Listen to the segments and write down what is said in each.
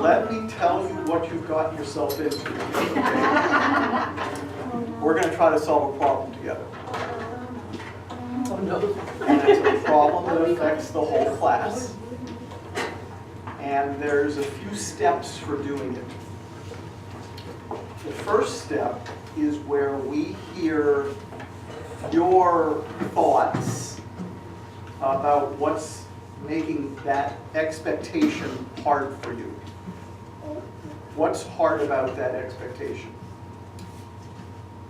let me tell you what you've gotten yourself into. We're going to try to solve a problem together. Oh no. And it's a problem that affects the whole class. And there's a few steps for doing it. The first step is where we hear your thoughts about what's making that expectation hard for you. What's hard about that expectation?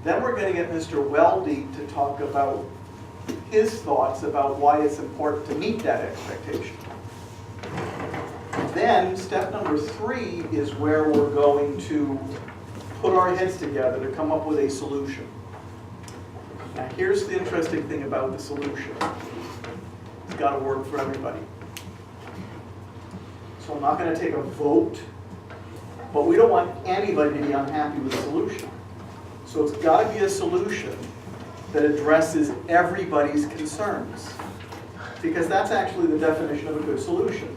Then we're going to get Mr. Weldy to talk about his thoughts about why it's important to meet that expectation. Then step number 3 is where we're going to put our heads together to come up with a solution. Now here's the interesting thing about the solution. It's got to work for everybody. So I'm not going to take a vote, but we don't want anybody to be unhappy with the solution. So it's got to be a solution that addresses everybody's concerns. Because that's actually the definition of a good solution.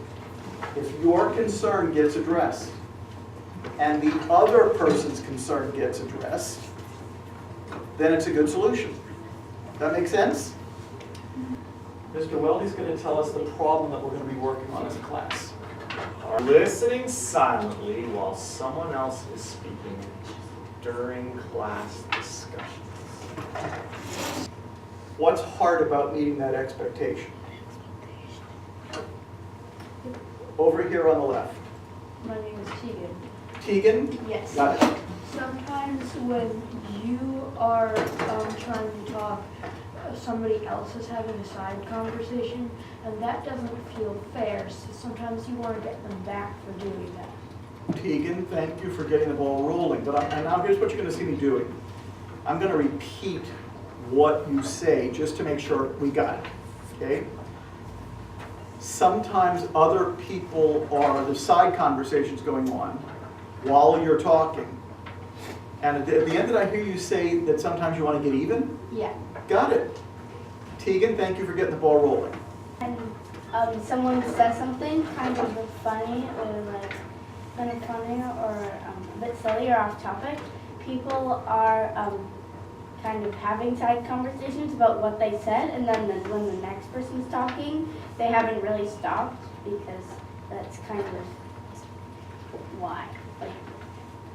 If your concern gets addressed, and the other person's concern gets addressed, then it's a good solution. That make sense? Mr. Weldy's going to tell us the problem that we're going to be working on as a class. Listening silently while someone else is speaking during class discussions. What's hard about meeting that expectation? Over here on the left. My name is Tegan. Tegan? Yes. Got it. Sometimes when you are trying to talk, somebody else is having a side conversation, and that doesn't feel fair. So sometimes you want to get them back for doing that. Tegan, thank you for getting the ball rolling. But and now here's what you're going to see me doing. I'm going to repeat what you say just to make sure we got it. Okay? Sometimes other people there's side conversations going on while you're talking. And at the end, did I hear you say that sometimes you want to get even? Yeah. Got it. Tegan, thank you for getting the ball rolling. And someone says something kind of funny or like kind of funny or a bit silly or off topic, people are kind of having side conversations about what they said, and then when the next person's talking, they haven't really stopped because that's kind of why. Like,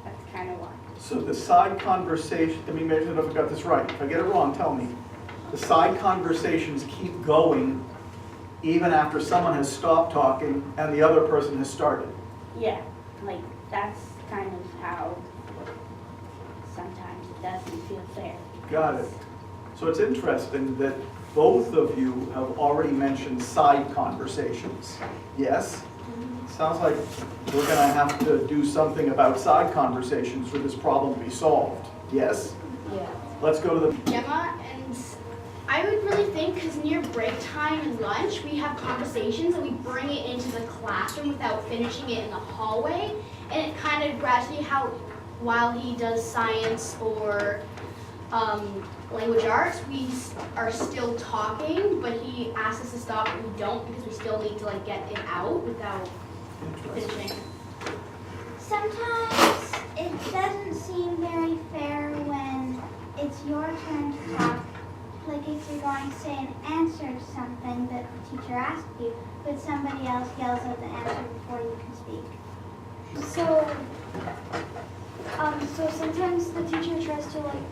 that's kind of why. So the side conversation, I mean, maybe I don't know if I got this right. If I get it wrong, tell me. The side conversations keep going even after someone has stopped talking and the other person has started. Yeah, like that's kind of how sometimes it doesn't feel fair. Got it. So it's interesting that both of you have already mentioned side conversations. Yes? Sounds like we're going to have to do something about side conversations for this problem to be solved. Yes? Yeah. Let's go to the... Gemma, and I would really think, because near break time and lunch, we have conversations and we bring it into the classroom without finishing it in the hallway. And it kind of gradually, while he does science or language arts, we are still talking, but he asks us to stop and we don't because we still need to like get it out without finishing. Sometimes it doesn't seem very fair when it's your turn to talk, like if you're going to say an answer to something that the teacher asked you, but somebody else yells out the answer before you can speak. So sometimes the teacher tries to like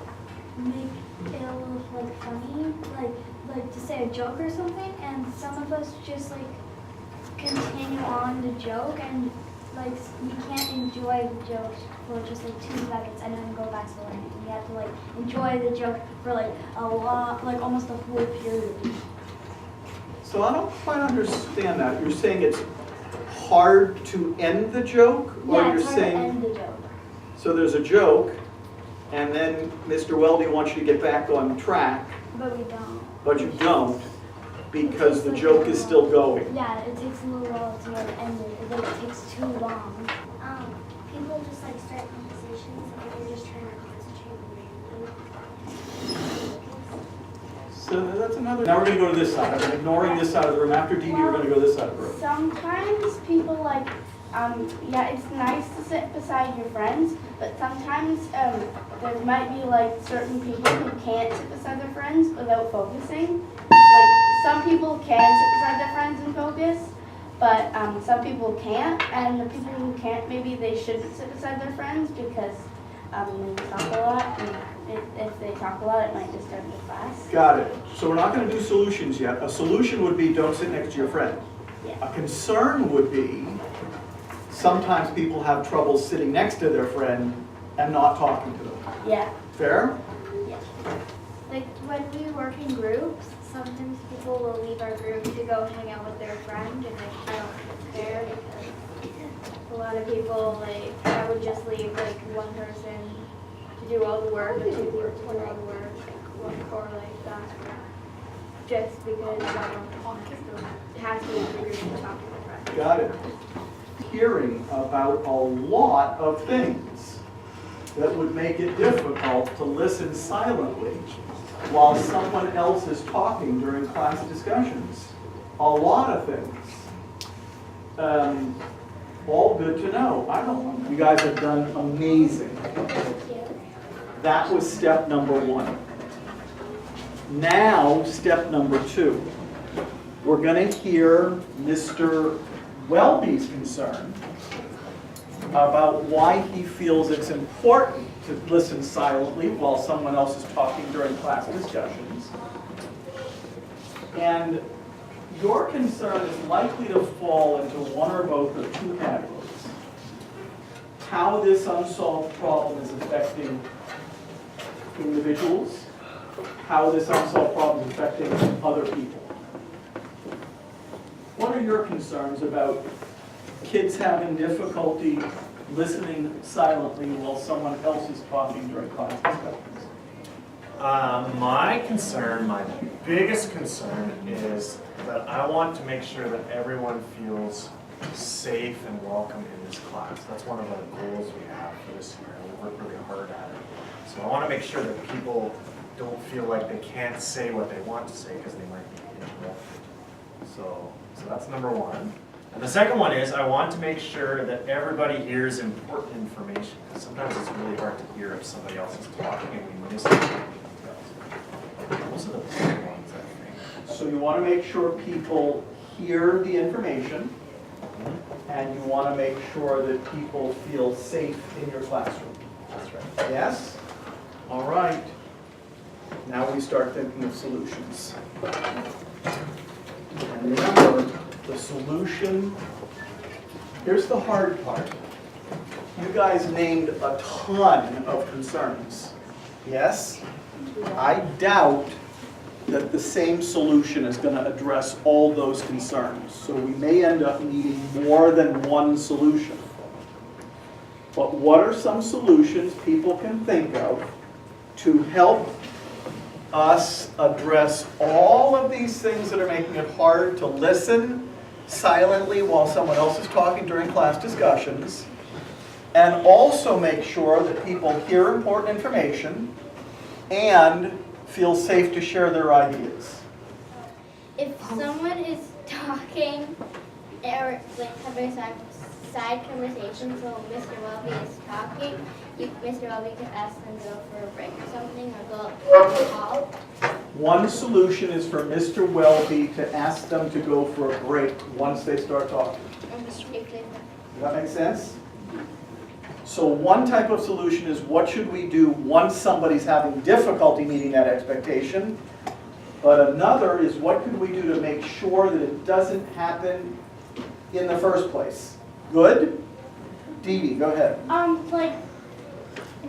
make it a little like funny, like to say a joke or something, and some of us just like continue on the joke, and like we can't enjoy the joke for just like 2 seconds and then go back to learning. We have to like enjoy the joke for like a lot, like almost a whole period. So I don't quite understand that. You're saying it's hard to end the joke? Or Yeah, you're it's hard saying, to end the joke. So there's a joke, and then Mr. Weldy wants you to get back on track, But we don't. but you don't because the joke is still going. Yeah, it takes a little while to like end it. It like takes too long. People just like start conversations and they're just trying to concentrate on reading. So that's another. Now we're going to go to this side. I'm ignoring this side of the room. After Dee Dee, we're going to go to this side of the room. Sometimes people like yeah, it's nice to sit beside your friends, but sometimes there might be like certain people who can't sit beside their friends without focusing. Like some people can sit beside their friends and focus, but some people can't, and the people who can't, maybe they shouldn't sit beside their friends because they talk a lot, and if they talk a lot, it might disturb the class. Got it. So we're not going to do solutions yet. A solution would be don't sit next to your friend. Yeah. A concern would be sometimes people have trouble sitting next to their friend and not talking to them. Yeah. Fair? Yeah. Like when we work in groups, sometimes people will leave our group to go hang out with their friend, and like I don't think it's fair because a lot of people like I would just leave like one person to do all the work, or two people to do all the work, or like that, just because I don't have to leave the group to talk to my friend. Got it. Hearing about a lot of things that would make it difficult to listen silently while someone else is talking during class discussions. A lot of things. All good to know. You guys have done amazing. That was step number 1. Now, step number 2. We're going to hear Mr. Welby's concern about why he feels it's important to listen silently while someone else is talking during class discussions. And your concern is likely to fall into one or both of 2 categories. How this unsolved problem is affecting individuals, how this unsolved problem is affecting other people. What are your concerns about kids having difficulty listening silently while someone else is talking during class discussions? My biggest concern is that I want to make sure that everyone feels safe and welcome in this class. That's one of our goals we have for this year, and we work really hard at it. So I want to make sure that people don't feel like they can't say what they want to say because they might be interrupted. So that's number 1. And the second one is I want to make sure that everybody hears important information, because sometimes it's really hard to hear if somebody else is talking and we miss important details. Those are the big ones, I think. So you want to make sure people hear the information, and you want to make sure that people feel safe in your classroom. That's right. Yes? All right. Now we start thinking of solutions. And remember, the solution, here's the hard part. You guys named a ton of concerns. Yes? I doubt that the same solution is going to address all those concerns. So we may end up needing more than one solution. But what are some solutions people can think of to help us address all of these things that are making it hard to listen silently while someone else is talking during class discussions, and also make sure that people hear important information and feel safe to share their ideas? If someone is talking or like having a side conversation, so Mr. Welby is talking, Mr. Welby could ask them to go for a break or something, or go up to the hall. One solution is for Mr. Welby to ask them to go for a break once they start talking. Does that make sense? So one type of solution is what should we do once somebody's having difficulty meeting that expectation? But another is what could we do to make sure that it doesn't happen in the first place? Good? Dee Dee, go ahead. Like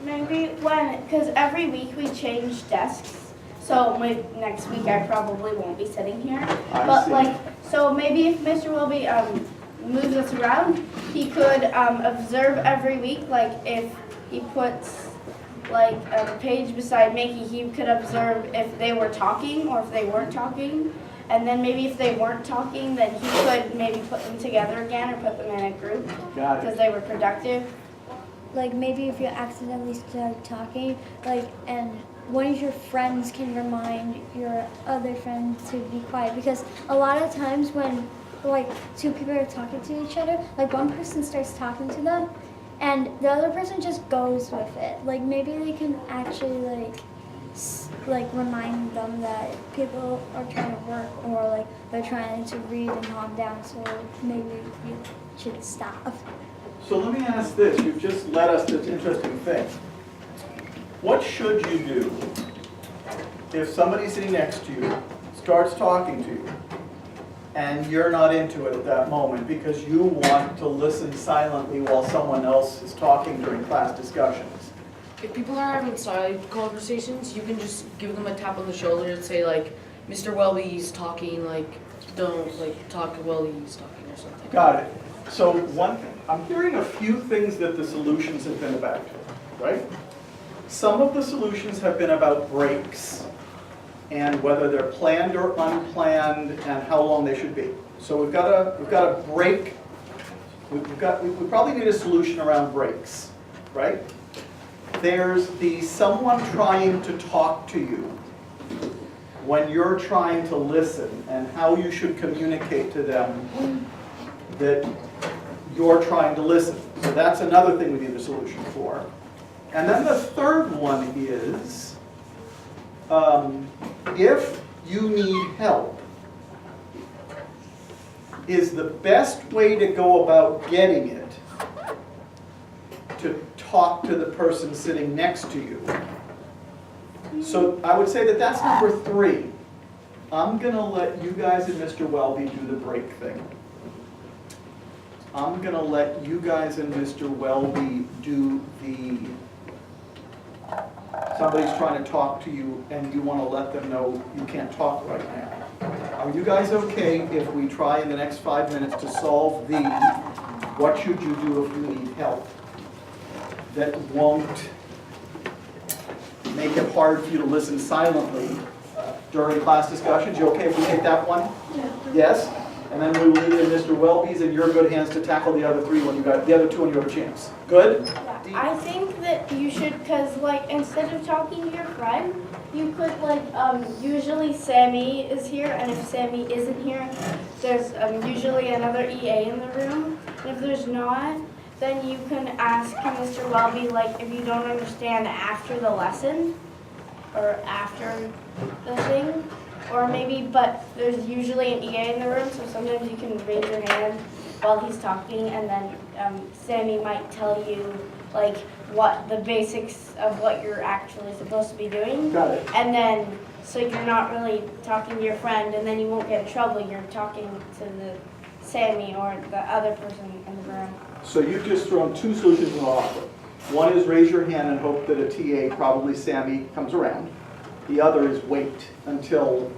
maybe because every week we change desks. So next week I probably won't be sitting here. I see. So maybe if Mr. Wilby moves us around, he could observe every week. Like if he puts like a page beside Mickey, he could observe if they were talking or if they weren't talking. And then maybe if they weren't talking, then he could maybe put them together again or put them in a group Got because it. they were productive. Like maybe if you accidentally start talking, like, and one of your friends can remind your other friend to be quiet, because a lot of times when like two people are talking to each other, like one person starts talking to them, and the other person just goes with it. Like maybe they can actually like remind them that people are trying to work or like they're trying to read and calm down. So maybe you should stop. So let me ask this, you've just led us to this interesting thing. What should you do if somebody sitting next to you starts talking to you and you're not into it at that moment because you want to listen silently while someone else is talking during class discussions? If people are having side conversations, you can just give them a tap on the shoulder and say like, Mr. Welby's talking, like, don't like talk while he's talking or something. Got it. So one thing, I'm hearing a few things that the solutions have been about, right? Some of the solutions have been about breaks and whether they're planned or unplanned and how long they should be. So we've got a break. We probably need a solution around breaks, right? There's the someone trying to talk to you when you're trying to listen and how you should communicate to them that you're trying to listen. So that's another thing we need a solution for. And then the third one is, if you need help, is the best way to go about getting it to talk to the person sitting next to you. So I would say that that's number 3. I'm going to let you guys and Mr. Welby do the break thing. I'm going to let you guys and Mr. Welby do the, somebody's trying to talk to you and you want to let them know you can't talk right now. Are you guys okay if we try in the next 5 minutes to solve the, what should you do if you need help? That won't make it hard for you to listen silently during class discussions. You okay if we take that one? Yeah. Yes? And then we will leave it in Mr. Welby's and your good hands to tackle the other 3 when you got, the other 2 when you have a chance. Good? I think that you should, because like instead of talking to your friend, you could like, usually Sammy is here, and if Sammy isn't here, there's usually another EA in the room. And if there's not, then you can ask Mr. Welby, like if you don't understand after the lesson, or after the thing, or maybe, but there's usually an EA in the room, so sometimes you can raise your hand while he's talking, and then Sammy might tell you like what the basics of what you're actually supposed to be doing. Got it. And then, so you're not really talking to your friend, and then you won't get in trouble. You're talking to the Sammy or the other person in the room. So you've just thrown 2 solutions in the hopper. One is raise your hand and hope that a TA, probably Sammy, comes around. The other is wait until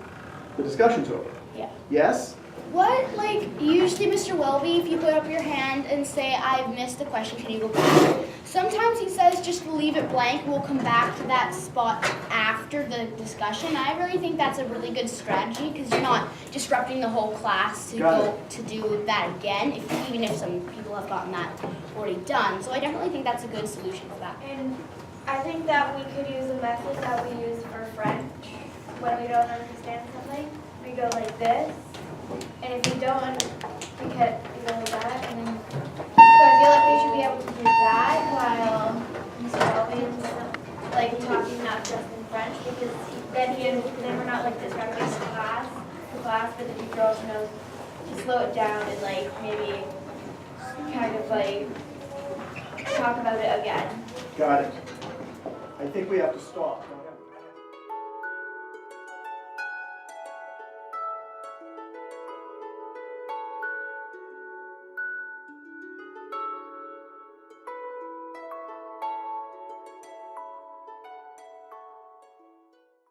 the discussion's over. Yeah. Yes? What, like, usually Mr. Welby, if you put up your hand and say, I've missed the question, can you go back? Sometimes he says just leave it blank, we'll come back to that spot after the discussion. I really think that's a really good strategy because you're not disrupting the whole class to Got go to do that again, even if some people have gotten that already done. So I definitely think that's a good solution for that. And I think that we could use a method that we use for French when we don't understand something. We go like this, and if we don't, we go like that, and then. So I feel like we should be able to do that while Mr. Welby is like talking not just in French, because then we're not like disrupting the class, but the teacher also knows to slow it down and like maybe kind of like talk about it again. Got it. I think we have to stop.